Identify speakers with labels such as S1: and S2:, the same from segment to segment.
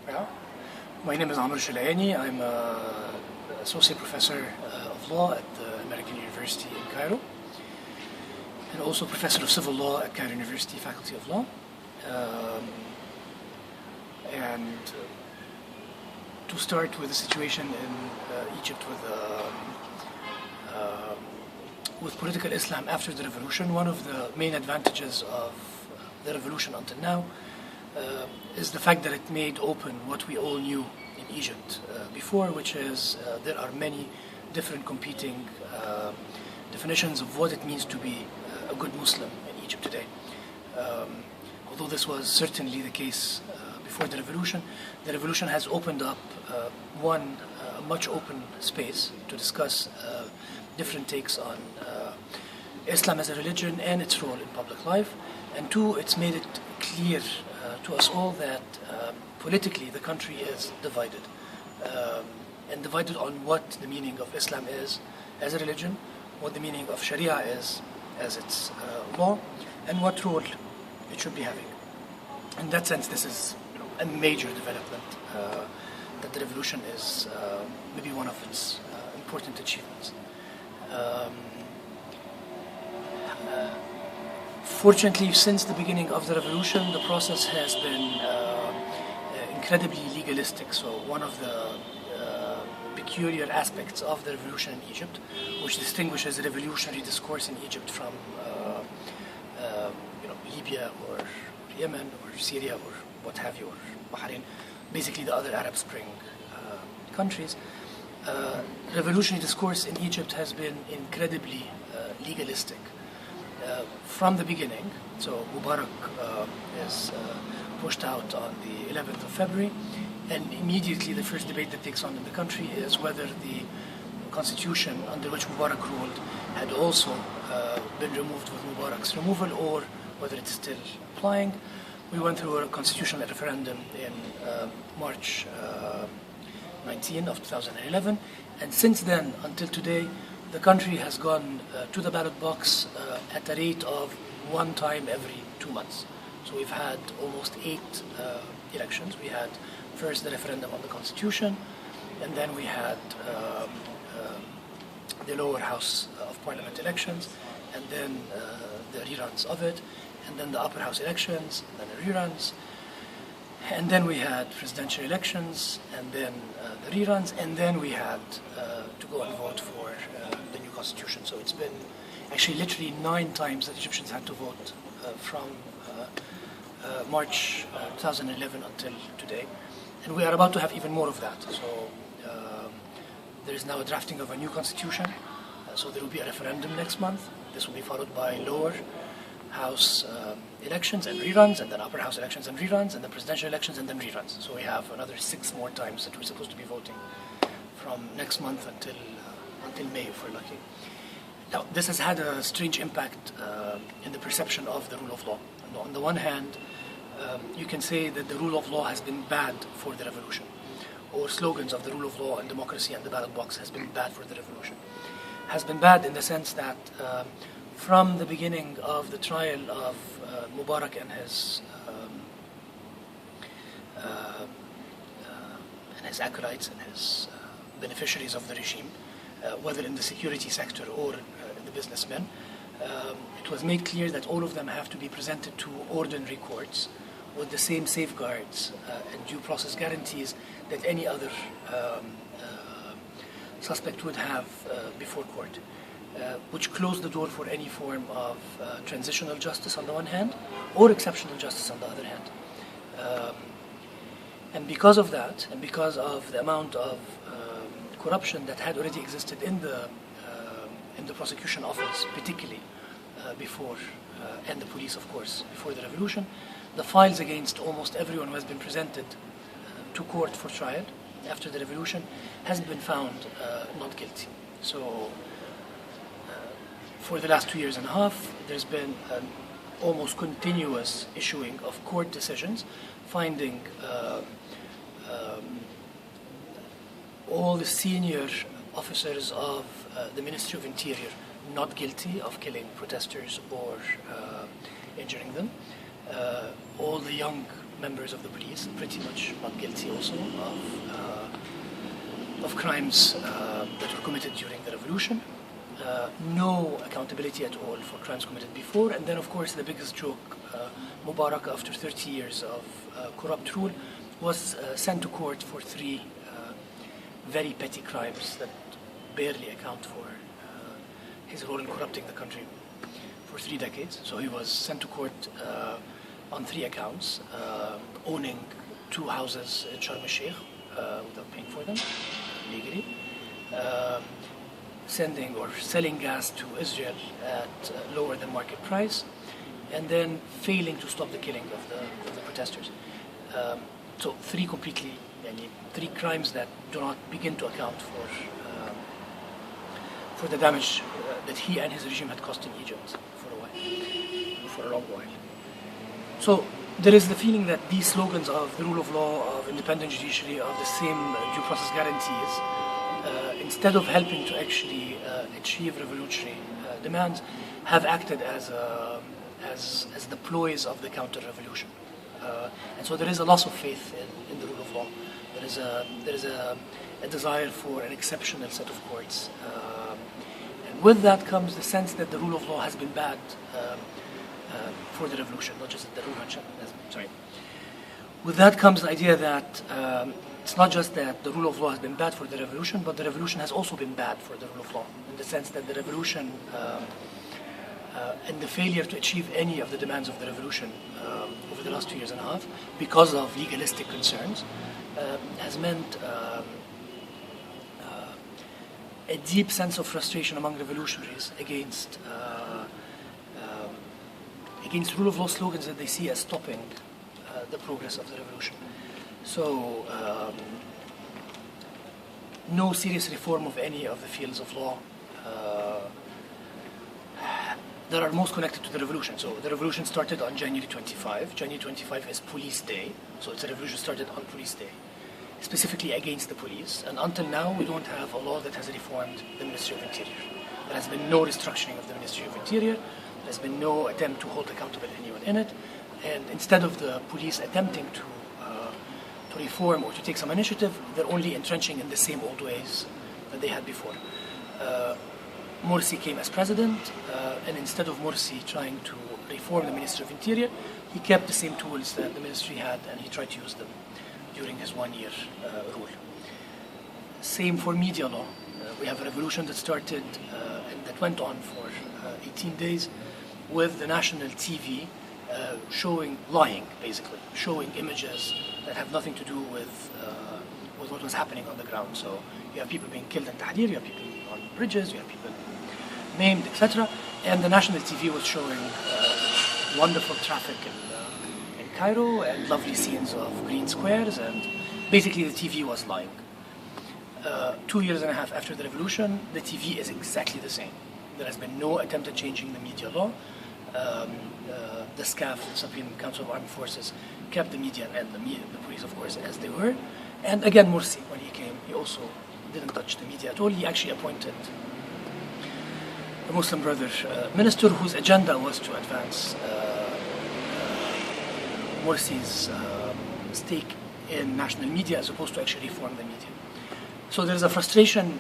S1: Yeah. My name is Amr Shalakany. I'm an associate professor of law at the American University in Cairo, and also professor of civil law at Cairo University Faculty of Law. And to start with the situation in Egypt with political Islam after the revolution, one of the main advantages of the revolution until now is the fact that it made open what we all knew in Egypt before, which is there are many different competing definitions of what it means to be a good Muslim in Egypt today. Although this was certainly the case before the revolution has opened up a much open space to discuss different takes on Islam as a religion and its role in public life, and two, it's made it clear to us all that politically the country is divided, and divided on what the meaning of Islam is as a religion, what the meaning of Sharia is as its law, and what role it should be having. In that sense, this is a major development that the revolution is maybe one of its important achievements. Fortunately, since the beginning of the revolution, the process has been incredibly legalistic. So one of the peculiar aspects of the revolution in Egypt, which distinguishes revolutionary discourse in Egypt from Libya or Yemen or Syria or what have you, or Bahrain, basically the other Arab Spring countries, revolutionary discourse in Egypt has been incredibly legalistic. From the beginning, so Mubarak is pushed out on the 11th of February, and immediately the first debate that takes on in the country is whether the constitution under which Mubarak ruled had also been removed with Mubarak's removal, or whether it's still applying. We went through a constitutional referendum in March 19 of 2011, and since then until today, the country has gone to the ballot box at a rate of one time every 2 months. So we've had almost 8 elections. We had first the referendum on the constitution, and then we had the lower house of parliament elections, and then the reruns of it, and then the upper house elections, and then the reruns, and then we had presidential elections, and then the reruns, and then we had to go and vote for the new constitution. So it's been actually literally 9 times that Egyptians had to vote from March 2011 until today, and we are about to have even more of that. So there is now a drafting of a new constitution, so there will be a referendum next month. This will be followed by lower house elections and reruns, and then upper house elections and reruns, and then presidential elections and then reruns. So we have another 6 more times that we're supposed to be voting from next month until May, if we're lucky. Now, this has had a strange impact in the perception of the rule of law. On the one hand, you can say that the rule of law has been bad for the revolution, or slogans of the rule of law and democracy and the ballot box has been bad for the revolution. Has been bad in the sense that from the beginning of the trial of Mubarak and his acolytes and his beneficiaries of the regime, whether in the security sector or in the businessmen, it was made clear that all of them have to be presented to ordinary courts with the same safeguards and due process guarantees that any other suspect would have before court, which closed the door for any form of transitional justice on the one hand, or exceptional justice on the other hand. And because of that, and because of the amount of corruption that had already existed in the prosecution office, particularly before, and the police, of course, before the revolution, the files against almost everyone who has been presented to court for trial after the revolution has been found not guilty. So for the last 2 years and a half, there's been an almost continuous issuing of court decisions finding all the senior officers of the Ministry of Interior not guilty of killing protesters or injuring them. All the young members of the police, pretty much not guilty also of crimes that were committed during the revolution. No accountability at all for crimes committed before. And then, of course, the biggest joke, Mubarak, after 30 years of corrupt rule, was sent to court for 3 very petty crimes that barely account for his role in corrupting the country for 3 decades. So he was sent to court on 3 accounts: owning 2 houses in Sharm el-Sheikh without paying for them legally, sending or selling gas to Israel at lower than market price, and then failing to stop the killing of the protesters. So 3 completely, 3 crimes that do not begin to account for the damage that he and his regime had caused in Egypt for a long while. So there is the feeling that these slogans of the rule of law, of independent judiciary, of the same due process guarantees, instead of helping to actually achieve revolutionary demands, have acted as the ploys of the counter-revolution. And so there is a loss of faith in the rule of law. There is a desire for an exceptional set of courts. And with that comes the sense that the rule of law has been bad for the revolution, not just the revolution. Sorry. With that comes the idea that it's not just that the rule of law has been bad for the revolution, but the revolution has also been bad for the rule of law, in the sense that the revolution and the failure to achieve any of the demands of the revolution over the last 2 years and a half, because of legalistic concerns, has meant a deep sense of frustration among revolutionaries against rule of law slogans that they see as stopping the progress of the revolution. So no serious reform of any of the fields of law that are most connected to the revolution. So the revolution started on January 25. January 25 is Police Day, so it's a revolution started on Police Day, specifically against the police. And until now, we don't have a law that has reformed the Ministry of Interior. There has been no restructuring of the Ministry of Interior. There has been no attempt to hold accountable anyone in it. And instead of the police attempting to reform or to take some initiative, they're only entrenching in the same old ways that they had before. Morsi came as president, and instead of Morsi trying to reform the Ministry of Interior, he kept the same tools that the ministry had, and he tried to use them during his 1-year rule. Same for media law. We have a revolution that started and that went on for 18 days with the national TV lying, basically, showing images that have nothing to do with what was happening on the ground. So you have people being killed in Tahrir, you have people on bridges, you have people maimed, etc. And the national TV was showing wonderful traffic in Cairo and lovely scenes of green squares, and basically the TV was lying. 2 years and a half after the revolution, the TV is exactly the same. There has been no attempt at changing the media law. The SCAF, the Supreme Council of Armed Forces, kept the media and the police, of course, as they were. And again, Morsi, when he came, he also didn't touch the media at all. He actually appointed a Muslim Brother minister whose agenda was to advance Morsi's stake in national media as opposed to actually reform the media. So there's a frustration,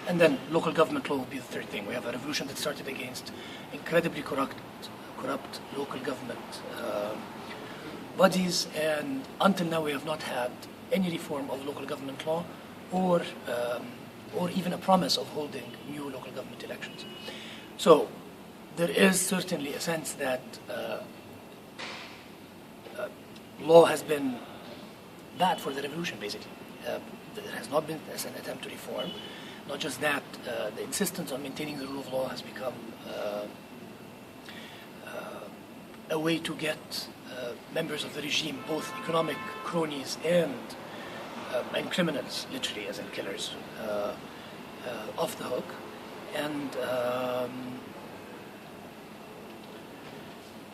S1: and then local government law will be the third thing. We have a revolution that started against incredibly corrupt local government bodies, and until now we have not had any reform of local government law or even a promise of holding new local government elections. So there is certainly a sense that law has been bad for the revolution, basically. There has not been an attempt to reform. Not just that, the insistence on maintaining the rule of law has become a way to get members of the regime, both economic cronies and criminals, literally, as in killers, off the hook. And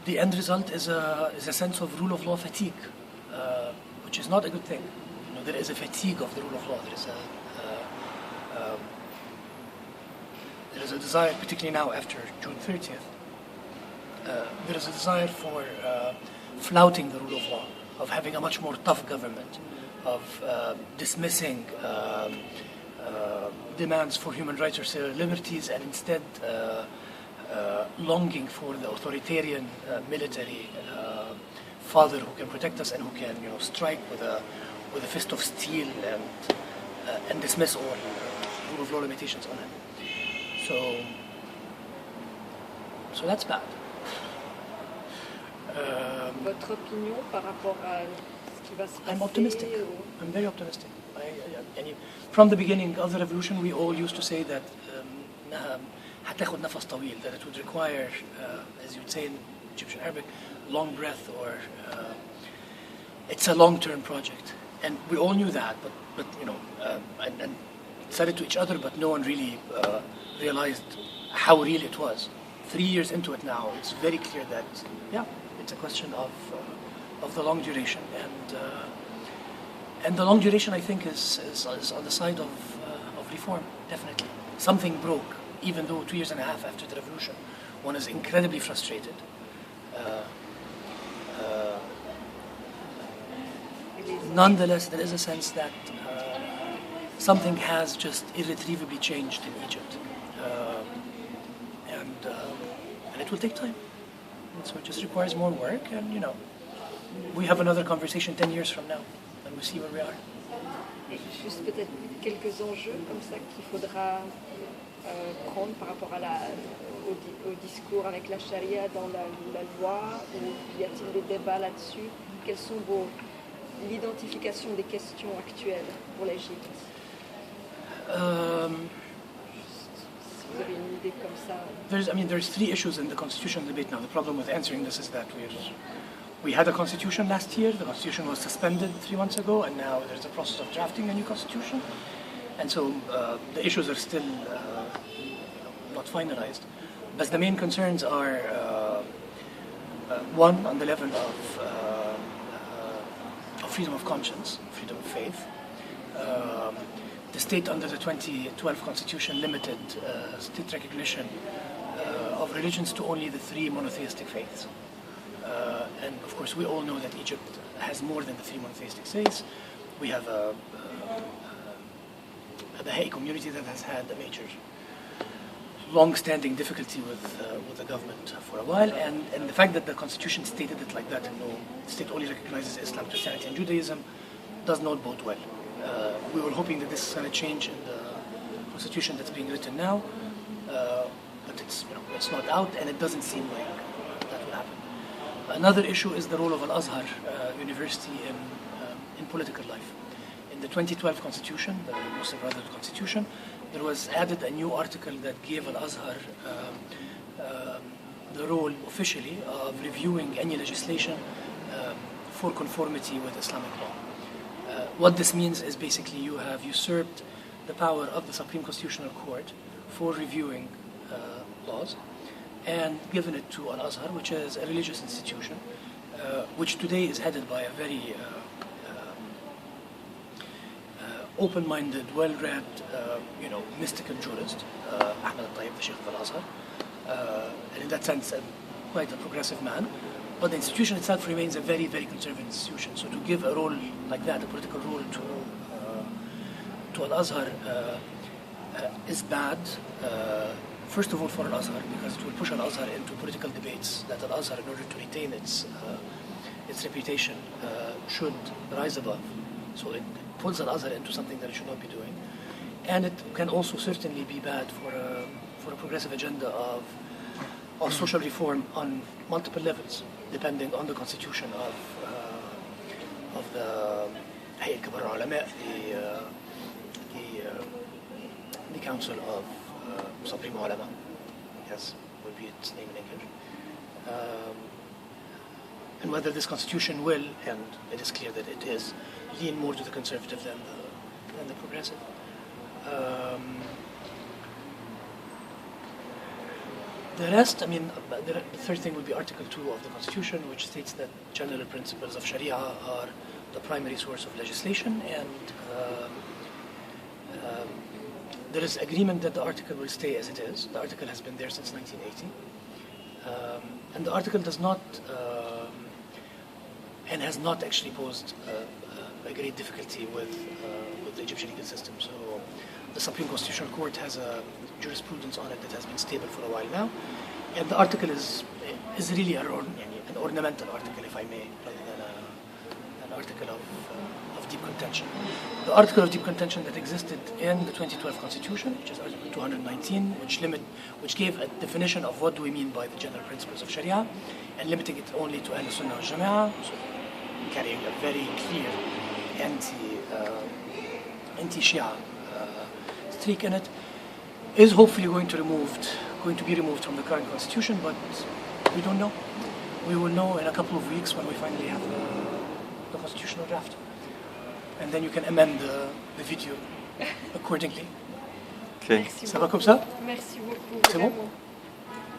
S1: the end result is a sense of rule of law fatigue, which is not a good thing. There is a fatigue of the rule of law. There is a desire, particularly now after June 30th, there is a desire for flouting the rule of law of having a much more tough government, of dismissing demands for human rights or civil liberties, and instead longing for the authoritarian military father who can protect us and who can, strike with a fist of steel and dismiss all rule of law limitations on him. So that's bad.
S2: Votre opinion par rapport à ce qui va se passer?
S1: I'm optimistic. I'm very optimistic. From the beginning of the revolution, we all used to say that هتاخد نفس طويل, that it would require, as you would say in Egyptian Arabic, long breath, or it's a long-term project. And we all knew that, but and said it to each other, but no one really realized how real it was. 3 years into it now, it's very clear that, it's a question of the long duration. And the long duration, I think, is on the side of reform, definitely. Something broke, even though 2.5 years after the revolution, one is incredibly frustrated. Nonetheless, there is a sense that something has just irretrievably changed in Egypt. And it will take time. And so it just requires more work, and we have another conversation 10 years from now, and we see where we are.
S2: Et juste peut-être quelques enjeux comme ça qu'il faudra prendre par rapport au discours avec la charia dans la loi, ou y a-t-il des débats là-dessus? Quelles sont l'identification des questions actuelles pour l'Égypte? Si vous avez une idée comme ça.
S1: There's 3 issues in the constitutional debate now. The problem with answering this is that we had a constitution last year. The constitution was suspended 3 months ago, and now there's a process of drafting a new constitution. And so the issues are still not finalized. But the main concerns are, one, on the level of freedom of conscience, freedom of faith. The state under the 2012 constitution limited state recognition of religions to only the 3 monotheistic faiths. And of course, we all know that Egypt has more than the 3 monotheistic faiths. We have a Baha'i community that has had a major, long-standing difficulty with the government for a while, and the fact that the constitution stated it like that, and no state only recognizes Islam, Christianity, and Judaism, does not bode well. We were hoping that this is going to change in the constitution that's being written now, but it's not out, and it doesn't seem like that will happen. Another issue is the role of Al-Azhar University in political life. In the 2012 constitution, the Muslim Brotherhood constitution, there was added a new article that gave Al-Azhar the role officially of reviewing any legislation for conformity with Islamic law. What this means is basically you have usurped the power of the Supreme Constitutional Court for reviewing laws and given it to Al-Azhar, which is a religious institution, which today is headed by a very open-minded, well-read, mystical jurist, Ahmed al-Tayyib, the Sheikh of Al-Azhar, and in that sense, quite a progressive man. But the institution itself remains a very, very conservative institution. So to give a role like that, a political role to Al-Azhar, is bad. First of all, for Al-Azhar, because it will push Al-Azhar into political debates that Al-Azhar, in order to retain its reputation, should rise above. So it pulls Al-Azhar into something that it should not be doing. And it can also certainly be bad for a progressive agenda of social reform on multiple levels, depending on the constitution of the Hayy al-Kibar al-Ulama, the Council of Supreme Ulama, yes, would be its name in English. And whether this constitution will, and it is clear that it is, lean more to the conservative than the progressive. The rest, the third thing would be Article 2 of the Constitution, which states that general principles of Sharia are the primary source of legislation, and there is agreement that the article will stay as it is. The article has been there since 1980. And the article does not and has not actually posed a great difficulty with the Egyptian legal system. So the Supreme Constitutional Court has a jurisprudence on it that has been stable for a while now, and the article is really an ornamental article, if I may, rather than an article of deep contention. The article of deep contention that existed in the 2012 Constitution, which is Article 219, which gave a definition of what do we mean by the general principles of Sharia, and limiting it only to Ahl Sunnah wal Jama'ah, so carrying a very clear anti-Shia streak in it, is hopefully going to be removed from the current constitution, but we don't know. We will know in a couple of weeks when we finally have the constitutional draft. And then you can amend the video accordingly.
S3: Okay.
S2: Merci
S1: Ça va comme ça?
S2: Merci beaucoup.
S1: C'est bon?
S2: Vraiment.